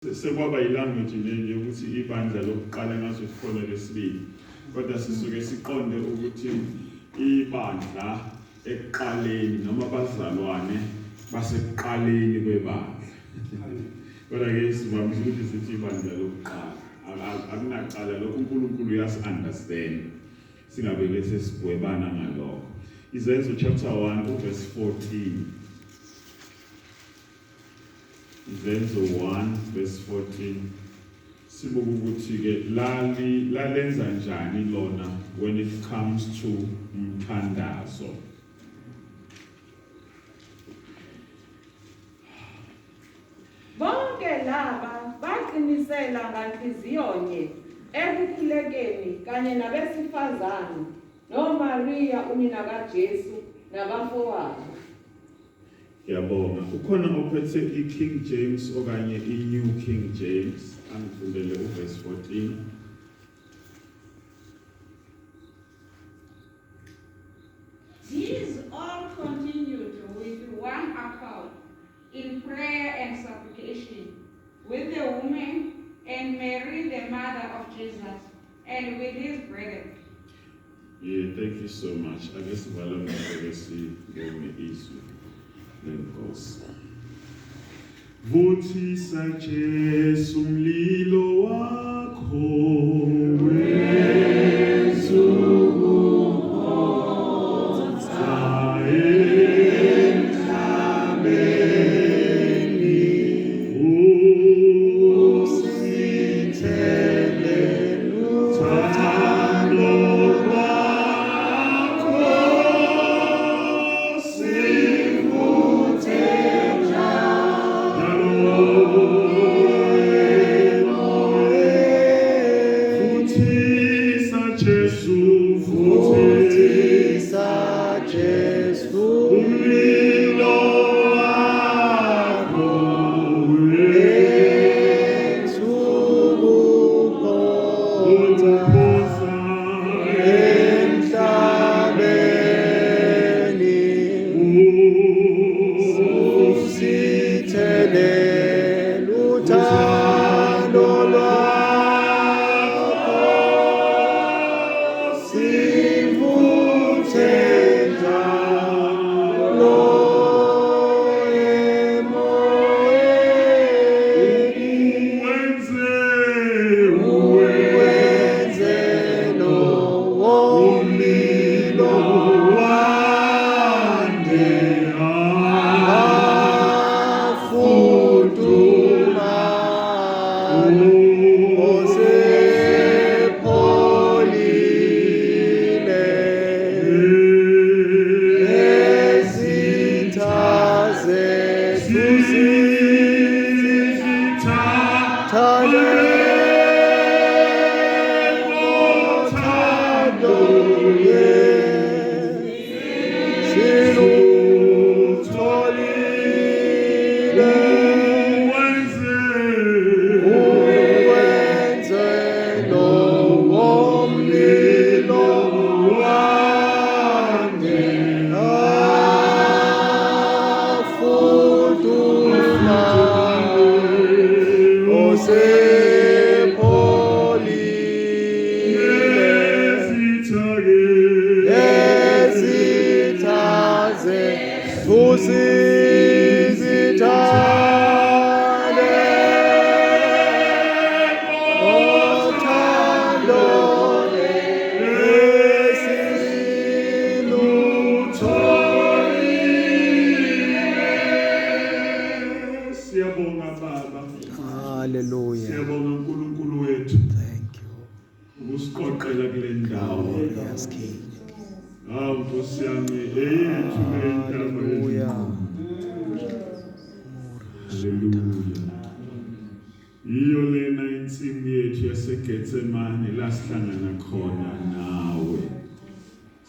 Sekwaba ilanguage nje ukuthi ibandla lokuqala ngaso sikhona lesibili kodwa sisuke siqonde ukuthi ibandla ekuqaleni noma abazalwane basekuqaleni kwebandla kodwa ke sivamile ukuthi sithi ibandla lokuqala akunaqala lokho uNkulunkulu uyasi-understand singabe bese sigwebana ngalokho. Izenzo chapter 1 verse 14. Izenzo 1 verse 14 sibuka ukuthi ke lalenza njani lona when it comes to umthandazo. Bonke laba baqinisela nganhliziyonye ekukhulekeni kanye nabesifazane noMaria unina kaJesu nabafowabo. Yabonga ukhona ophethe iKing James okanye iNew King James angifundele uverse 14. These all continued with one accord in prayer and supplication with the woman and Mary the mother of Jesus and with his brethren. Yeah, thank you so much. I guess Valona legacy gave me easy. Lenkosi. Vuthisa Jesu umlilo wakho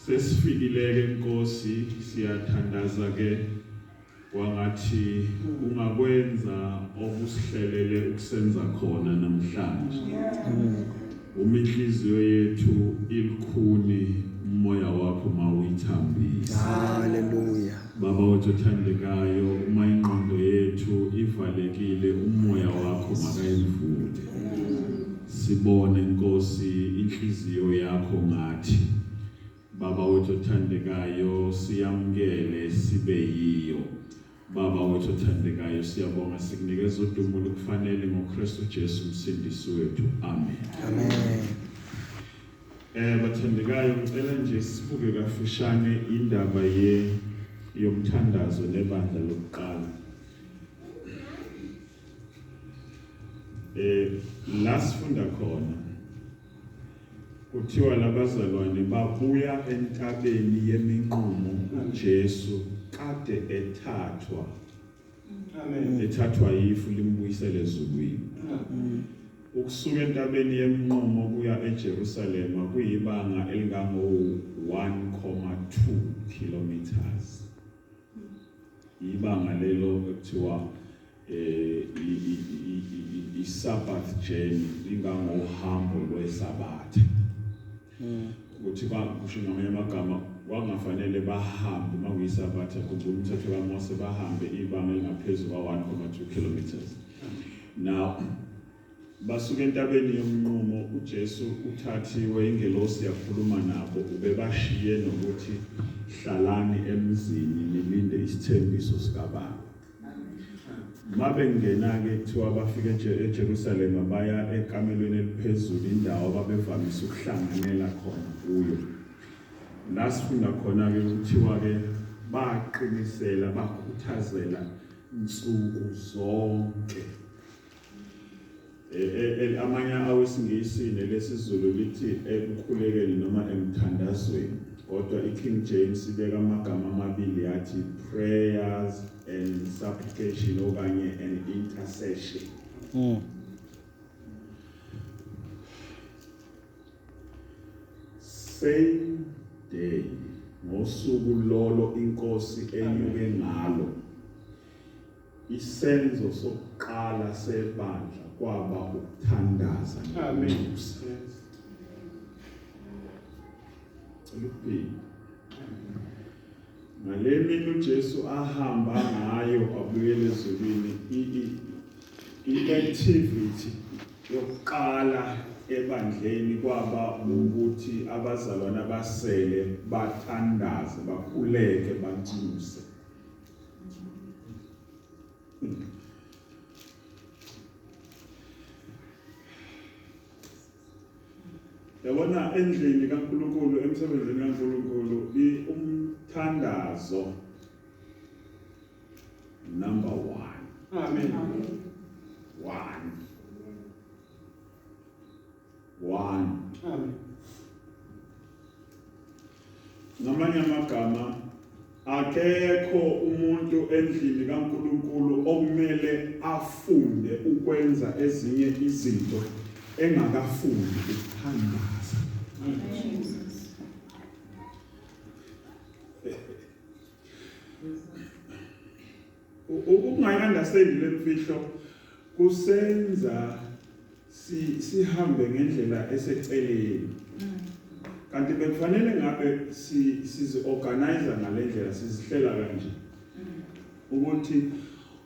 sesifikileke Nkosi siyathandaza ke wangathi ungakwenza okusihlelele ukusenza khona namhlanje. Uma inhliziyo yethu ilikhuni umoya wakho mawuyithambisa. Hallelujah. Baba wethu othandekayo, uma ingqondo yethu ivalekile, umoya wakho makayivule. Sibone Nkosi inhliziyo yakho ngathi. Baba wethu othandekayo, siyamkele sibe yiyo. Baba wethu othandekayo, siyabonga sikunikeza udumo olukufanele ngoKristu Jesu umsindisi wethu. Amen. Amen. Bathandekayo, ngicela nje sibuke kafishane indaba yomthandazo nebandla lokuqala. La sifunda khona kuthiwa labazalwane babuya entabeni yeminqumo uJesu kade ethathwa. Amen. Ethathwa yifu limbuyisele ezulwini. Ukusuka entabeni yeminqumo kuya eJerusalema kuyibanga elingango 1.2 kilometers. Ibanga lelo kuthiwa i-Sabbath journey, lingangohambo lweSabatha. Ukuthi kusho ngamanye amagama wangafanele bahambe makuyiSabatha kuba umthetho kaMose bahambe ibanga elingaphezu kwa 1.2 kilometers. Now basuka entabeni yomnqumo uJesu uthathiwe ingelosi yakhuluma nabo ubebashiye nokuthi hlalani emzini nilinde isithembiso sikaBaba. Mabengena ke kuthiwa bafika eJerusalema baya ekamelweni eliphezulu indawo ababevamise ukuhlanganela khona kuyo. La sifunda khona ke kuthiwa ke baqinisela bakhuthazela insuku zonke. Amanye awesingisi nelesizulu lithi ekukhulekeni noma emthandazweni, kodwa iKing James ibeka amagama amabili yathi prayers and supplication okanye an intercession. Same day, ngosuku lolo inkosi enyuke ngalo, isenzo sokuqala sebandla kwaba ukuthandaza. Amen. Ngale mini uJesu ahamba ngayo abuyele ezulwini, i-activity yokuqala ebandleni kwaba ukuthi abazalwane abasele bathandaze, bakhuleke, banxuse. Yabona endlini kaNkulunkulu, emsebenzini kaNkulunkulu, umthandazo number 1. Amen. 1. Amen. Ngamanye amagama, akekho umuntu endlini kaNkulunkulu okumele afunde ukwenza ezinye izinto engakafundi ukuthandaza. Ukungayi-understand le mfihlo kusenza sihambe ngendlela eseceleni. Kanti bekufanele ngabe sizi-organize ngale ndlela, sizihlela kanje ukuthi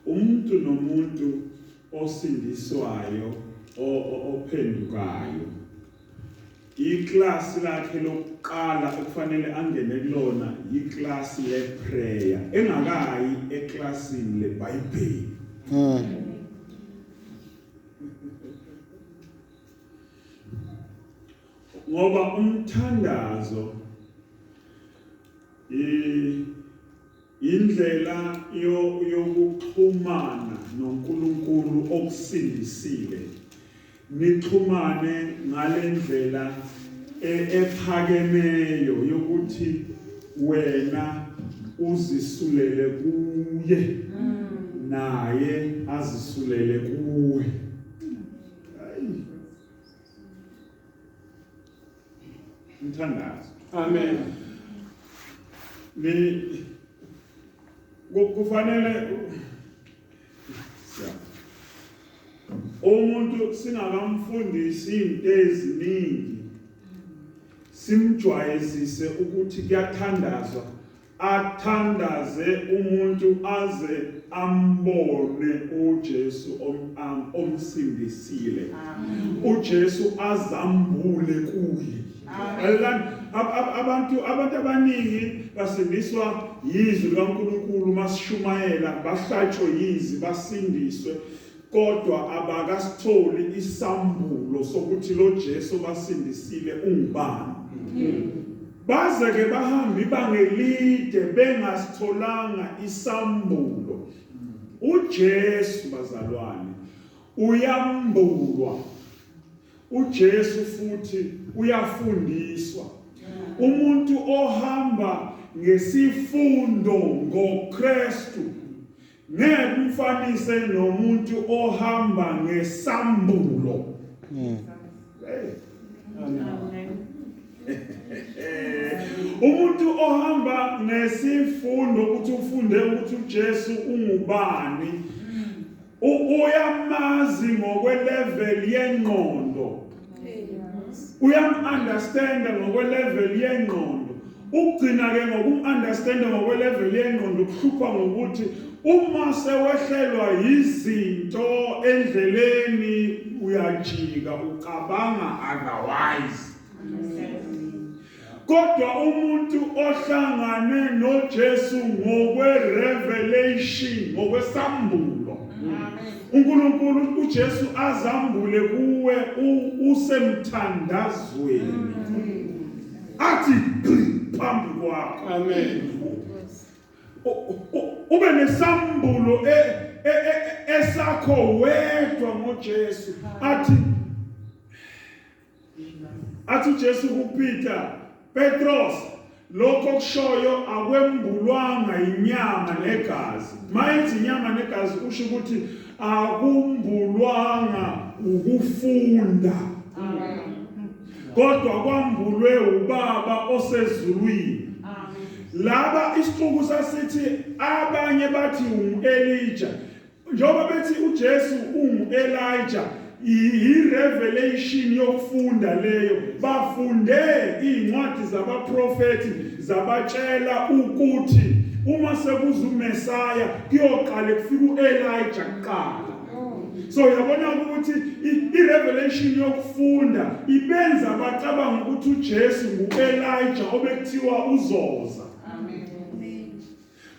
umuntu nomuntu osindiswayo ophendukayo, iklasi lakhe lokuqala ekufanele angene kulona iklasi le-prayer, engakayi eklasini leBhayibheli. Ngoba umthandazo indlela yokuxhumana noNkulunkulu okusindisile, nixhumane ngale ndlela ephakemeyo yokuthi wena uzisulele kuye naye azisulele kuwe. Mthandazo. Amen. Kufanele umuntu singakamfundisi izinto eziningi, simjwayezise ukuthi kuyathandazwa, athandaze umuntu aze ambone uJesu omsindisile, uJesu azambule kuye. Abantu abaningi basindiswa yizwi likaNkulunkulu masishumayela, bahlatshwe yizi, basindiswe, kodwa abakasitholi isambulo sokuthi lo Jesu basindisile ungubani. Baze ke bahambe ibangelide bengasitholanga isambulo. uJesu bazalwane uyambulwa, uJesu futhi uyafundiswa. Umuntu ohamba ngesifundo ngoKristu ngeke umfanise nomuntu ohamba ngesambulo. Umuntu ohamba ngesifundo ukuthi ufunde ukuthi uJesu ungubani, uyamazi ngokwelevel yengqondo, uyam-understanda ngokwelevel yengqondo. Ukugcina ke ngokum-understanda ngokwelevel yengqondo kuhlupha ngokuthi uma sewehlelwa yizinto endleleni uyajika ucabanga otherwise. Kodwa umuntu ohlangane noJesu ngokwe-revelation, ngokwesambulo, uNkulunkulu uJesu azambule kuwe usemthandazweni, athi phambi kwakho. Amen. Ube nesambulo esakho wedwa ngoJesu. Athi uJesu kuPeter, Petros, lokho kushoyo akwembulwanga inyama negazi. Mayithi inyama negazi usho ukuthi akumbulwanga ukufunda, kodwa kwambulwe uBaba osezulwini. Laba isiqhubu sasithi abanye bathi ungu-Elijah, njengoba bethi uJesu ungu-Elijah, i-revelation yokufunda leyo. Bafunde incwadi zabaprofeti zabatshela ukuthi uma sekuza uMesaya kuyoqala kufika u-Elijah kuqala. So yabona ukuthi i-revelation yokufunda ibenza bacabanga ukuthi uJesu ngu-Elijah obekuthiwa uzoza.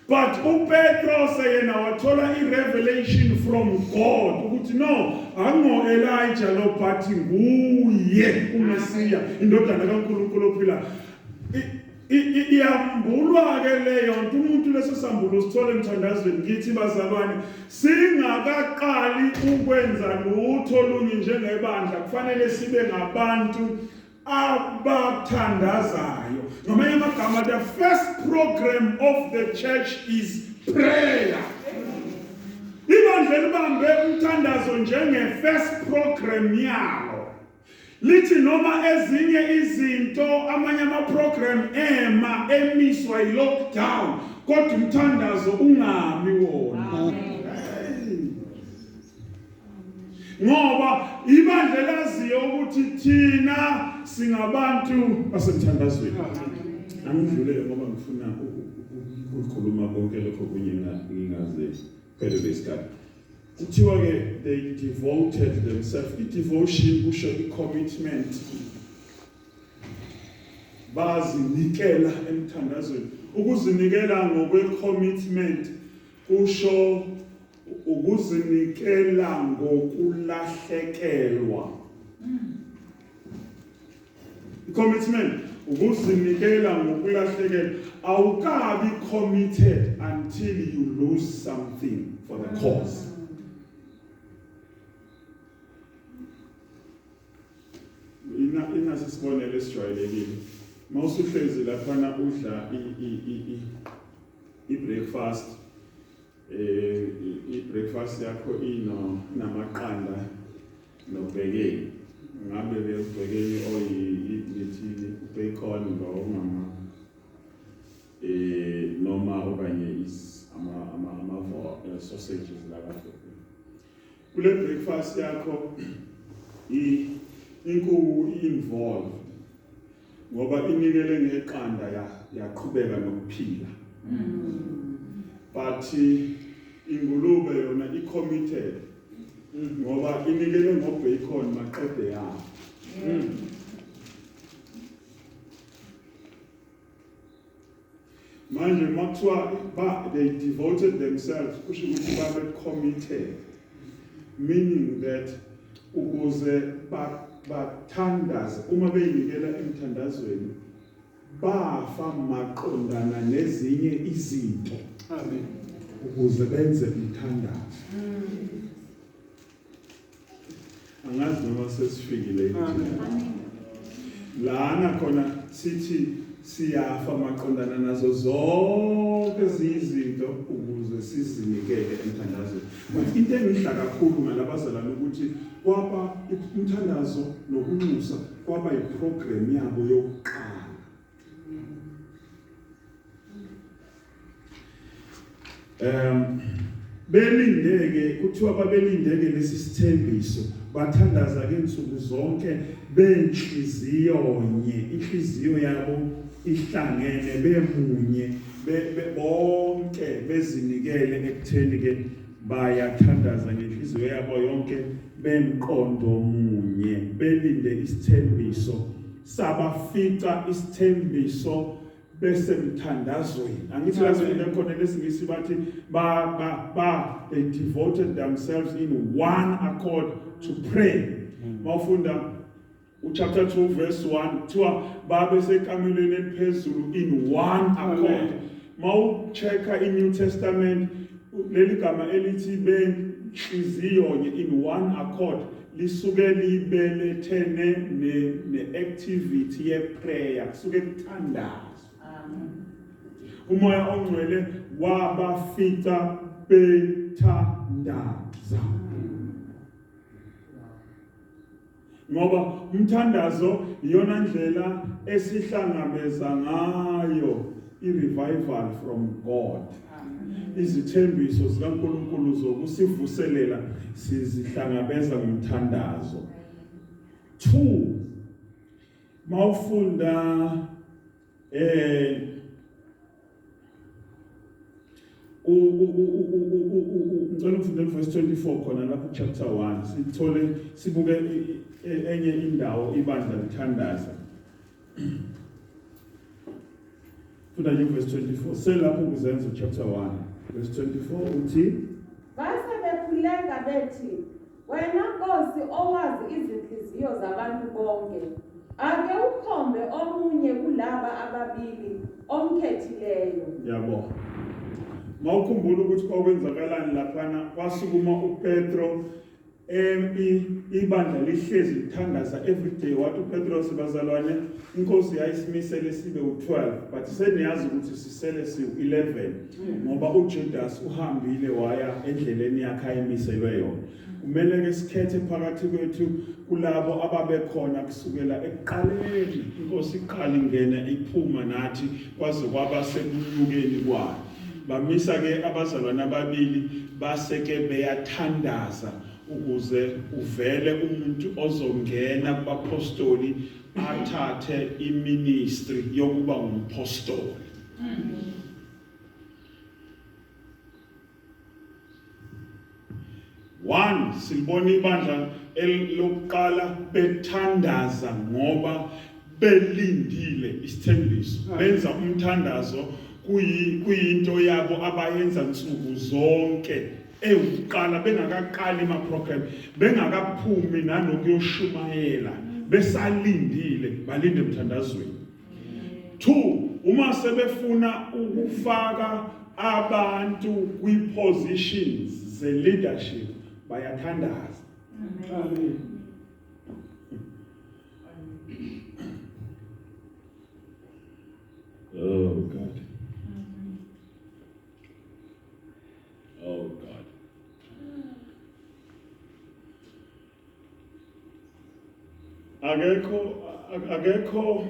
But uPetros yena wathola i-revelation from God ukuthi no, ango-Elijah lo, but nguye uMesiya, indodana kaNkulunkulu ophila. Iyambulwa ke leyo nto, umuntu leso sambulo sithole emthandazweni. Ngithi bazalwane, singakaqali ukwenza lutho lunye njengebandla, kufanele sibe ngabantu abathandazayo. Ngamanye amagama, the first program of the church is prayer. Ibandla libambe umthandazo njenge-first program yalo. Lithi noma ezinye izinto, amanye ama-program emiswa yi-lockdown, kodwa umthandazo ungami wona. Ngoba ibandla laziyo ukuthi thina singabantu basemthandazweni. Angidlulele ngoba ngifuna ukukhuluma konke lokho kunye ngingaze phelele isikhathi. Kuthiwa ke they devoted themselves. I-devotion kusho i-commitment. Bazinikela emthandazweni. Ukuzinikela ngokwe-commitment kusho ukuzinikela ngokulahlekelwa. Commitment, ukuzinikela ngokulahlekelwa. Awukabi committed until you lose something for the cause. Inasisibonelo esijwayelekile. Mawusuhlezi laphana udla i-breakfast, i-breakfast yakho namaqanda nobhekeni. Ngabe ubhekeni bacon noma okanye sausages lakho. Kule breakfast yakho inkukhu involved. ngoba inikele ngeqanda yaqhubeka nokuphila. But ingulube yona i-committed ngoba inikele ngobacon maqede yabo. Manje makuthiwa they devoted themselves, kusho ukuthi babe committed, meaning that ukuze bathandaze uma beyinikela emthandazweni bafa maqondana nezinye izinto. Amen. Ukuze benze umthandazo. Angazi noma sesifikile lana khona sithi siyafa maqondana nazo zonke izinto ukuze sizinikele emthandazweni. But into engihla kakhulu ngalabazalwane ukuthi kwaba umthandazo nokunxusa kwaba iprogram yabo yokuqala. Belindeke kuthiwa babelindeke lesi sithembiso bathandaza ke insuku zonke benhliziyonye, inhliziyo yabo ihlangene bemunye bonke bezinikele ekutheni ke bayathandaza ngenhliziyo yabo yonke bemqondo munye belinde isithembiso sabafica isithembiso besemthandazweni. Angithi lazweni khona lesingisi bathi they devoted themselves in one accord to pray. Mawufunda chapter 2 verse 1 kuthiwa babe sekamelweni eliphezulu in one accord. Mawuchecka in-New Testament leli gama elithi benhliziyonye in one accord lisuke libelethene ne-activity ye-prayer kusuke kuthandaza. Umoya ongcwele wabafica bethandaza. Ngoba umthandazo iyona ndlela esihlangabeza ngayo i-revival from God. Izithembiso zikaNkulunkulu zokusivuselela sizihlangabeza ngomthandazo. 2 mawufunda ngicela ufundele verse 24 khona lapho chapter 1 sithole sibuke enye indawo ibandla lithandaza. Funda nje verse 24 selapho kuzenza chapter 1 verse 24 uthi base bekhuleka bethi wena Nkosi owazi izinhliziyo zabantu bonke ake ukhombe omunye kulaba ababili omkhethileyo. Yabo. Mawukhumbula ukuthi kwakwenzakalani laphana kwasukuma uPetro ibandla lihlezi lithandaza every day wathi uPetro sibazalwane inkosi yayisimisele sibe u12 but seniyazi ukuthi sisele siu11 ngoba uJudas uhambile waya endleleni yakhe ayimiselwe yona. Kumele ke sikhethe phakathi kwethu kulabo ababekhona kusukela ekuqaleni inkosi iqala ingena iphuma nathi kwaze kwaba sekunyukeni kwayo. Bamisa ke abazalwane ababili baseke beyathandaza ukuze uvele umuntu ozongena kubapostoli athathe iministry yokuba umpostoli. One silibona ibandla elokuqala bethandaza ngoba belindile isithembiso. Benza umthandazo kuyinto yabo abayenza nsuku zonke ewuqala bengakaqali ama program bengakaphumi nanokuyoshumayela besalindile balinde emthandazweni. 2 uma sebefuna ukufaka abantu kwi-positions ze-leadership bayathandaza. Amen. Oh God. Oh God. Akekho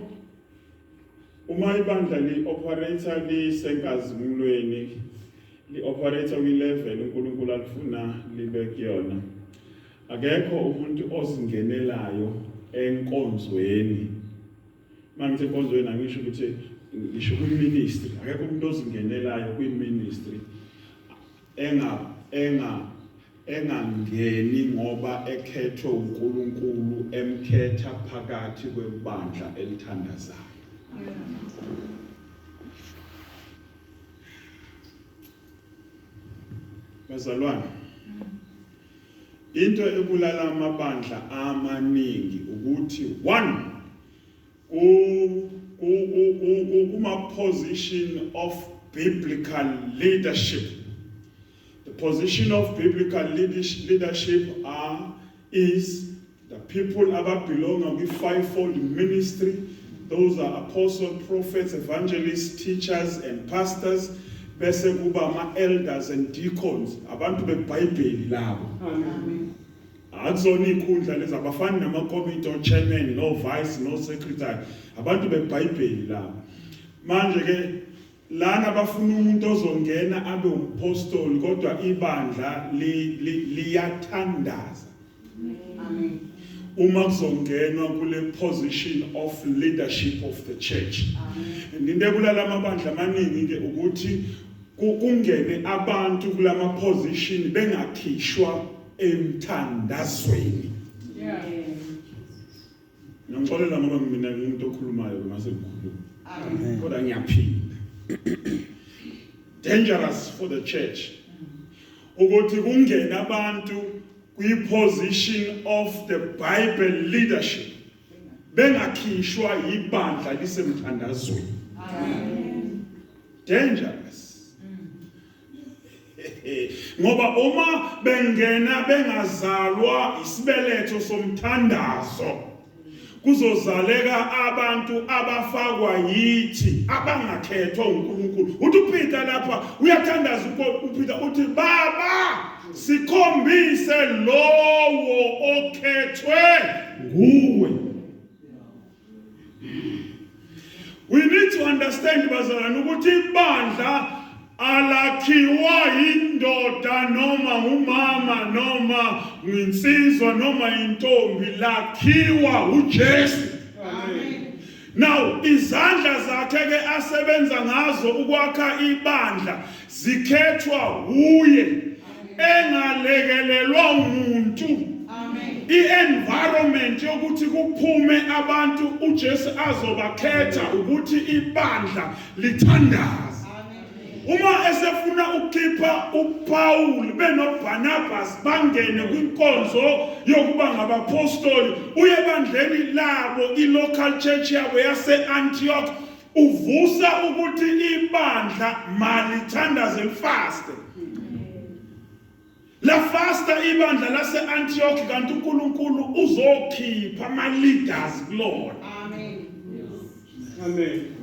uma ibandla li-operator lisenkazimulweni li-operator kwi-level uNkulunkulu alifuna libe kuyona. Akekho umuntu ozingenelayo enkonzweni Manje enkonzweni angisho ukuthi ngisho kwi-ministry akekho umuntu ozingenelayo kwi-ministry engangeni ngoba ekhethwe uNkulunkulu emkhetha phakathi kwebandla elithandazayo. Bazalwane, into ebulala amabandla amaningi ukuthi one kuma position of biblical leadership. The position of biblical leadership is the people that belong to the fivefold ministry. Those are apostles, prophets, evangelists, teachers, and pastors. Bese kuba ama elders and deacons. Abantu beBhayibheli labo. Amen. Akuzona ikhundla lezi abafani nama-committee chairman, no vice, no secretary. Abantu beBhayibheli labo. Manje ke lana bafuna umuntu ozongena abe umpostoli kodwa ibandla liyathandaza. Amen. Uma kuzongenwa kule position of leadership of the church. Amen. Into ebulala amabandla amaningi ke ukuthi kungene abantu kulama position bengakhishwa emthandazweni. Yeah. Ngixolela ngoba mina ngimuntu okhulumayo mase ngikhuluma. Amen. Kodwa ngiyaphinda. Dangerous for the church. Ukuthi kungene abantu kwi-position of the Bible leadership bengakhishwa ibandla lisemthandazweni. Amen. Dangerous. Ngoba uma bengena bengazalwa isibeletho somthandazo kuzozaleka abantu abafakwa yithi abangakhethwa uNkulunkulu. Uthi uPeter lapha uyathandaza uPeter uthi baba sikhombise lowo okhethwe nguwe. We need to understand bazalwane ukuthi ibandla alakhiwa indoda noma umama noma insizwa noma intombi, lakhiwa uJesu. Amen. Now izandla zakhe ke asebenza ngazo ukwakha ibandla zikhethwa uye, engalekelelwa umuntu. Amen. I-environment yokuthi kuphume abantu uJesu azobakhetha ukuthi ibandla lithandaza. Uma esefuna ukukhipha uPaul benoBarnabas bangene kwinkonzo yokuba ngabapostoli uye bandleni labo i-local church yabo yase-Antioch uvusa ukuthi ibandla malithandaze lifaste. La fasta ibandla lase-Antioch kanti uNkulunkulu uzokhipha ama-leaders kulona. Amen. Amen.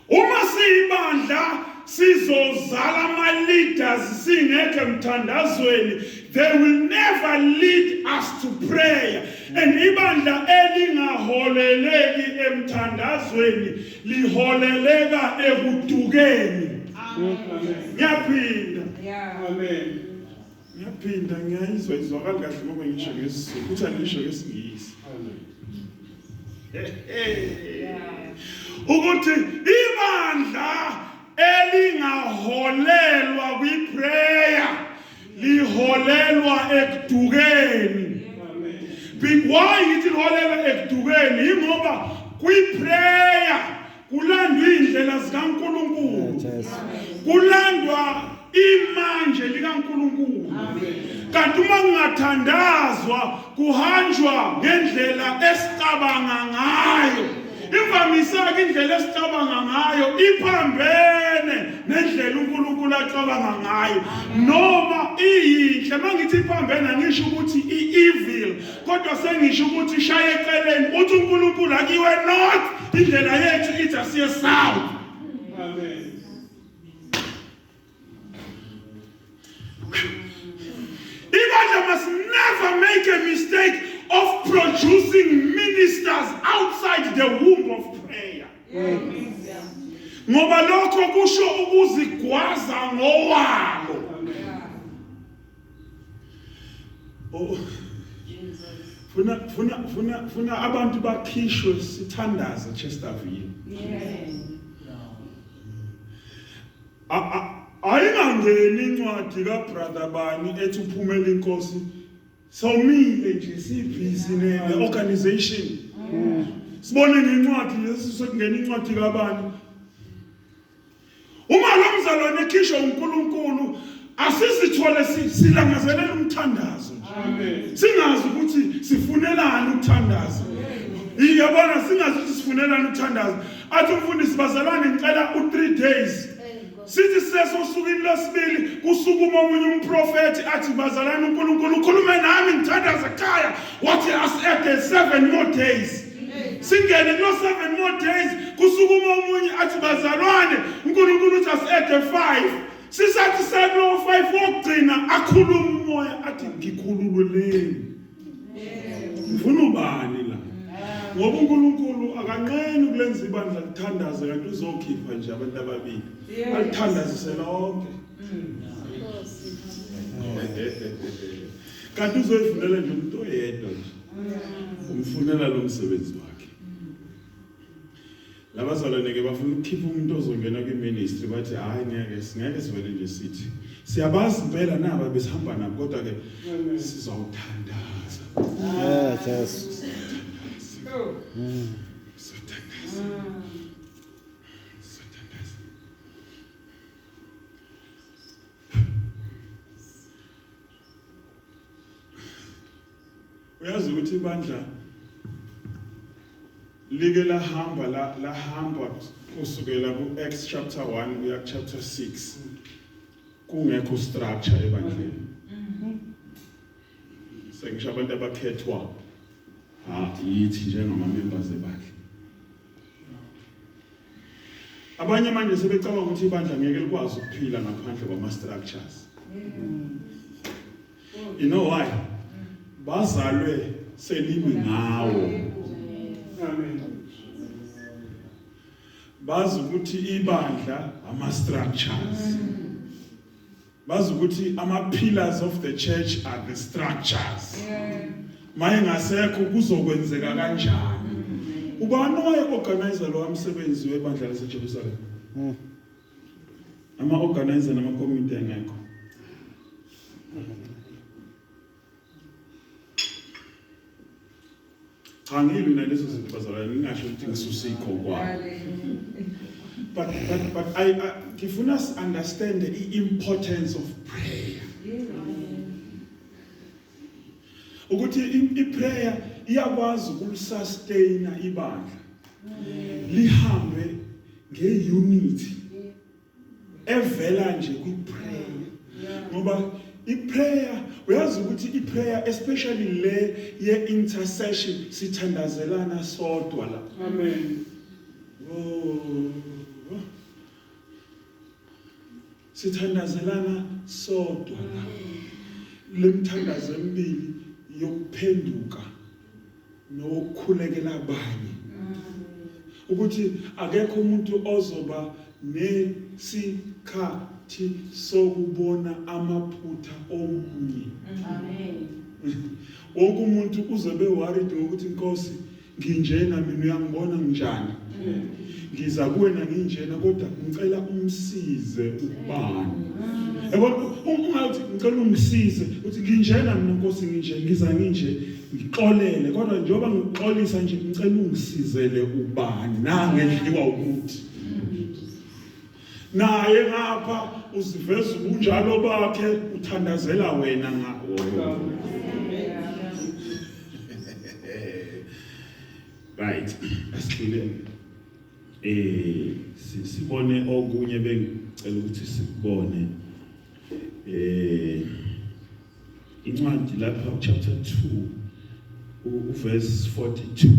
Uma siyibandla sizozala ama-leaders singekho emthandazweni, they will never lead us to prayer. And ibandla elingaholeleki emthandazweni liholeleka ekudukeni. Ngiyaphinda. Yeah. Amen. Ngiyaphinda ngiyayizwa izwakala kahle ngoba ngisho ngesizulu ukuthi angisho ngesingisi. Yeah. Ukuthi ibandla elingaholelwa kwi-prayer liholelwa ekudukeni. Why yithi liholelwa ekudukeni? Ingoba kwi-prayer kulandwa indlela zikaNkulunkulu, kulandwa imanje likaNkulunkulu. Kanti uma kungathandazwa kuhanjwa ngendlela esicabanga ngayo. Imvamisa indlela esicabanga ngayo iphambene nendlela uNkulunkulu acabanga ngayo, noma iyinhle. Mangithi iphambene angisho ukuthi i-evil, kodwa sengisho ukuthi shaye eceleni uthi uNkulunkulu akiwe north, indlela yethu ithi asiye south. Amen. Ibandla must never make a mistake of producing ministers outside the womb of prayer. Ngoba lokho kusho ukuzigwaza ngowalo. Oh. funa abantu bakhishwe sithandaza Chesterfield. Ayingangeni incwadi kabrother bani ethi uphumela inkosi somile nje sibhizi ne-organization. Sibone ngencwadi yesikungena incwadi kabani. Uma lo mzalwane ekhishwa uNkulunkulu asizithole silangazelela umthandazo. Amen. Singazi ukuthi sifunelani ukuthandaza. Iyabona singazi ukuthi sifunelani ukuthandaza. Athi umfundisi bazalwane ngicela u3 days. Sithi sesosukwini losibili kusukuma omunye umprofeti athi bazalwane uNkulunkulu ukhulume nami ngithandaza ekhaya. Wathi asede 7 more days. Singene kulo 7 more days kusukuma omunye athi bazalwane uNkulunkulu uthi asede 5. Sisathi sekulo 5 wokugcina akhuluma umoya athi ngikhululeleni. Ngifuna ubani la? Ngoba uNkulunkulu akanqeni kulenza ibandla lithandaze kanti uzokhipha nje abantu ababili. Alithandazise lonke. Kanti uzoyifunela nje umuntu oyedwa nje. Umfunela lo msebenzi wakhe. Labazalwane ke bafuna ukukhipha umuntu ozongena kwiministry bathi hayi ngeke sivele nje sithi siyabazi impela naba besihamba nabo kodwa ke sizawuthandaza. Yes. Uyazi ukuthi ibandla like lahamba kusukela ku Acts chapter 1 kuya chapter 6 kungekho structure ebandleni. Sengisho abantu abakhethwa yithi njengama members ebandla. Abanye manje sebecabanga ukuthi ibandla ngeke likwazi ukuphila ngaphandle kwama structures. You know why? Bazalwe selimi ngawo. Amen. Bazi ukuthi ibandla ama structures. Bazi ukuthi ama pillars of the church are the structures. Maye ngasekho kuzokwenzeka kanjani? Ubani oyeorganizer lo umsebenzi webandla laseJerusalem? Ama organizer nama committee engekho. Angilwi nalezo zinto bazalwane ngingasho ukuthi ngisusikho kwawo. But I ngifuna us understand the importance of prayer. Ukuthi iprayer iyakwazi ukusustain ibandla. Lihambe ngeunity evela nje kwiprayer. Ngoba iprayer uyazi ukuthi iprayer especially le ye intercession sithandazelana sodwa la. Amen. Sithandazelana sodwa la. Lemthandazo emibili yokuphenduka nokukhulekela abanye. Ukuthi akekho umuntu ozoba nesikhathi sokubona amaphutha omunye. Amen. Wonke umuntu uzobe worried ukuthi inkosi nginjena mina uyangibona njani. Ngiza kuwena nginjena kodwa ngicela umsize ubani. Yabona ungathi ngicela umsize uthi nginjena mina inkosi ngiza nginje ngixolele kodwa njengoba ngixolisa nje ngicela ungisizele ubani nangendliwa ukuthi. Naye ngapha uziveza ubunjalo bakhe uthandazela wena ngawo. Right, asicule sibone okunye bengicela ukuthi sikubone incwadi lapha chapter 2 verse 42.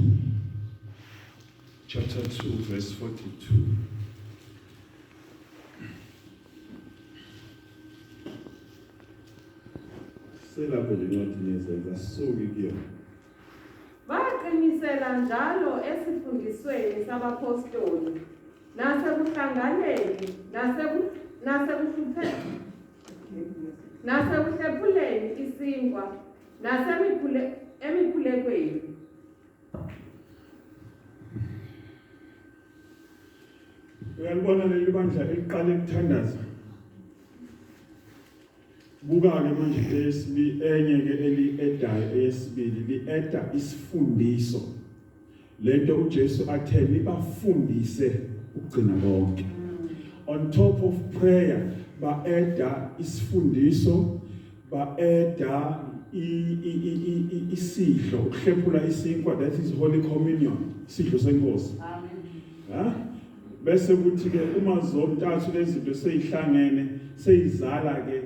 Chapter 2 verse 42. Selapho lencwadi nezenza soke kuyona. Baqinisela njalo esifundisweni sabapostoli nasekuhlanganeni nasekuhlephuleni isinkwa emikhulekweni. Uyalibona leli bandla eliqala ukuthandaza. Buka-ke manje eyesibili enye ke eli-edayo eyesibili li-eda isifundiso. Lento uJesu athe libafundise ukugcina konke. On top of prayer ba-eda isifundiso, ba-eda isidlo, ukuhlephula isinkwa, that is Holy Communion, isidlo senkosi. Amen. Bese kuthi ke uma zontathu lezinto seyihlangene seyizala ke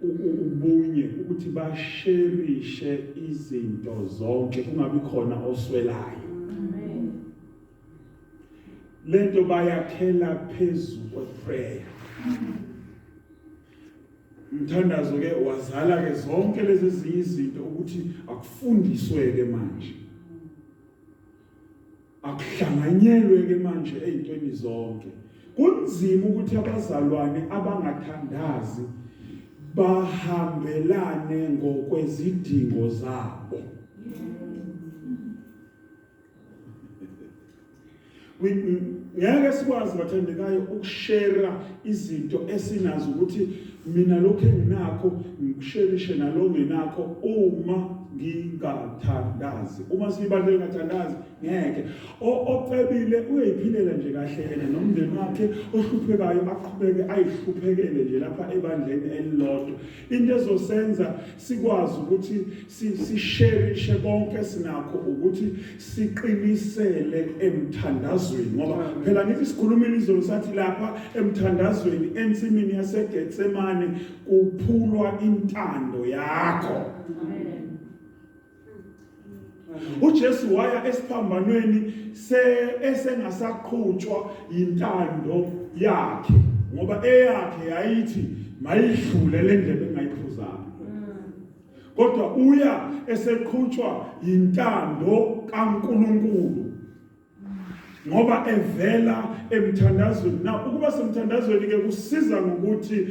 ubunye ukuthi basherishe izinto zonke kungabi khona oswelayo. Amen. Lento bayakhela phezulu kweprayer. Umthandazo ke wazala ke zonke lezi ezinye izinto ukuthi akufundiswe ke manje. Akuhlanganyelwe ke manje ezintweni zonke. Kunzima ukuthi abazalwane abangathandazi bahambelane ngokwezidingo zabo. Ngeke sikwazi bathandekayo ukushare izinto esinazo ukuthi mina lokho enginakho ngikusherishe nalo ngenakho uma ngingathandazi. Uma sibandle ngathandazi ngeke ocebile uyayiphilela nje kahle yena nomndeni wakhe, ohluphekayo aqhubeke ayihluphekele nje lapha ebandleni elilodwa. Into ezosenza sikwazi ukuthi sisherishe konke sinakho ukuthi siqinisele emthandazweni, ngoba phela ngithi sikhuluma izolo sathi lapha emthandazweni ensimini yaseGetsemane kuphulwa intando yakho. uJesu waya esiphambanweni esengasaqhutshwa intando yakhe, ngoba eyakhe yayithi mayidlule le ndebe engayiphuzanga. Kodwa uya eseqhutshwa intando kaNkulunkulu ngoba evela emthandazweni. Na ukuba semthandazweni ke kusiza ngokuthi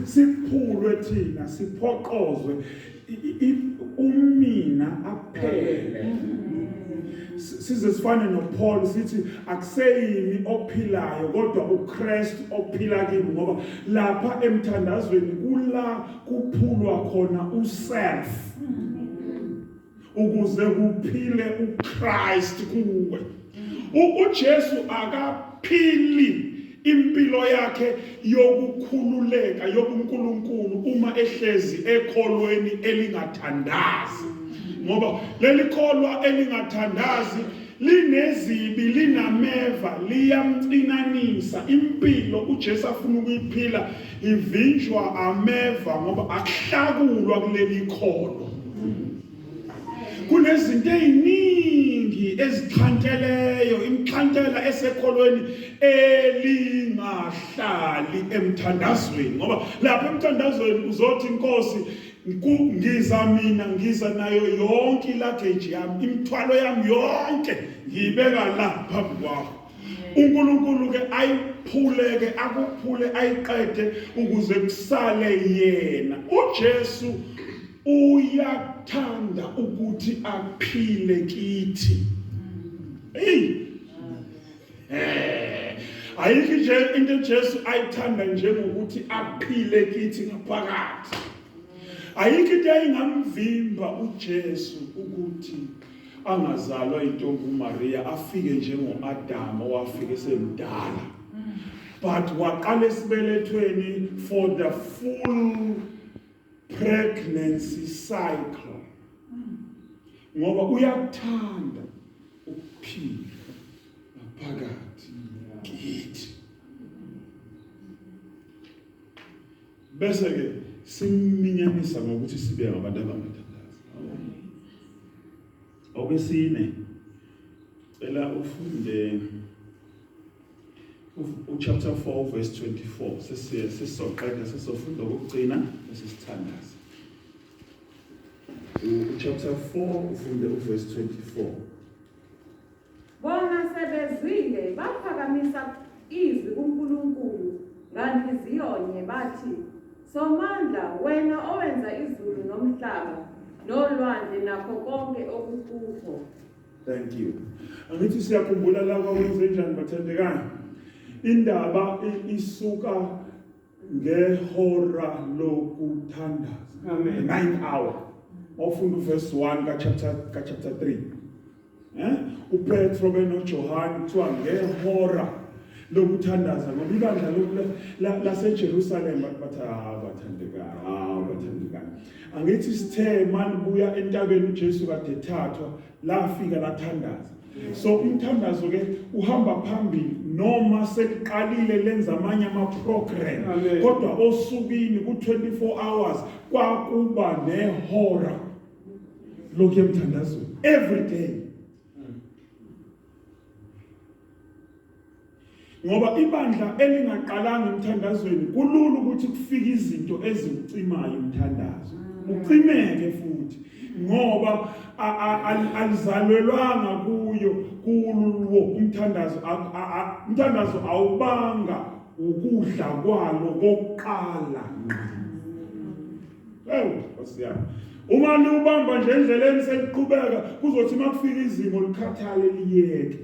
siphulwe thina, siphoqozwe umina aphele. Size sifane noPaul sithi akuseyimi ophilayo kodwa uKristu ophila kimi, ngoba lapha emthandazweni kula kuphulwa khona uself ukuze kuphile uKristu kuwe. uJesu akaphili impilo yakhe yokukhululeka yobuNkulunkulu uma ehlezi ekholweni elingathandazi, ngoba leli kholwa elingathandazi linezibi, linameva, liyamcinanisa impilo. uJesu afuna ukuyiphila ivinjwa ameva ngoba akuhlakulwa kuleli kholo. Kunezinto eziningi ezixhanteleyo, imxhantela esekholweni elingahlali emthandazweni, ngoba lapha emthandazweni uzothi inkosi ngiza nayo yonke luggage yami, imithwalo yami yonke ngiyibeka la phambi kwakho. uNkulunkulu ke ayiphule akuphule ayiqede ukuze kusale yena. uJesu uyathanda ukuthi aphile kithi. Ayikho nje into uJesu ayithanda njengokuthi aphile kithi ngaphakathi. Ayikho into engamvimba uJesu ukuthi angazalwa intombi uMaria, afike njengoAdam owafika esemdala, but waqala esibelethweni for the full pregnancy cycle, ngoba uyakuthanda ukuphila ngaphakathi kithi. Bese ke siminyanisa ngokuthi sibe ngabantu abangathandazi. Okwesine ela ufunde chapter 4 verse 24. Sesizoqeda sesofunda ukugcina sesithandaza. Chapter 4 ufunde verse 24. Bona sebezwile baphakamisa izwi kuNkulunkulu nganhliziyo nye bathi, Somandla wena owenza izulu nomhlaba nolwandle nakho konke okukukho. Thank you. Angithi siyakhumbula la kwakwenze njani bathandekayo. Indaba isuka ngehora lokuthandaza. Amen. 9 hour. Ofunda verse 1 ka chapter 3. uPetro benoJohane kuthiwa ngehora lokuthandaza ngoba ibandla laseJerusalem bathi bathandekayo. Angithi sithe manibuya entabeni uJesu kade thathwa lafika lathandaza. So umthandazo ke uhamba phambili noma sekuqalile lenza amanye ama-program Amen. kodwa osukini ku-24 hours kwakuba nehora lokhu emthandazweni every day. Ngoba ibandla elingaqalanga emthandazweni kulula ukuthi kufike izinto ezikucimayo umthandazo. Ucimeke futhi ngoba alizalwelwanga kuwo umthandazo. Umthandazo awubanga ukudla kwalo kokuqala. Osiyami. Uma niubamba nje endleleni seliqhubeka kuzothi makufika izimo likhathale liyeke.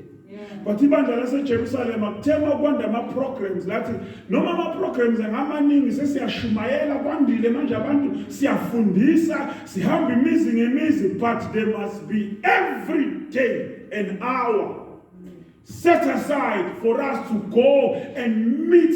But ibandla laseJerusalem akuthema ukwanda ama-programs lathi noma ama-programs angamaningi sesiyashumayela kwandile manje abantu siyafundisa sihamba imizi ngemizi, but there must be every day an hour set aside for us to go and meet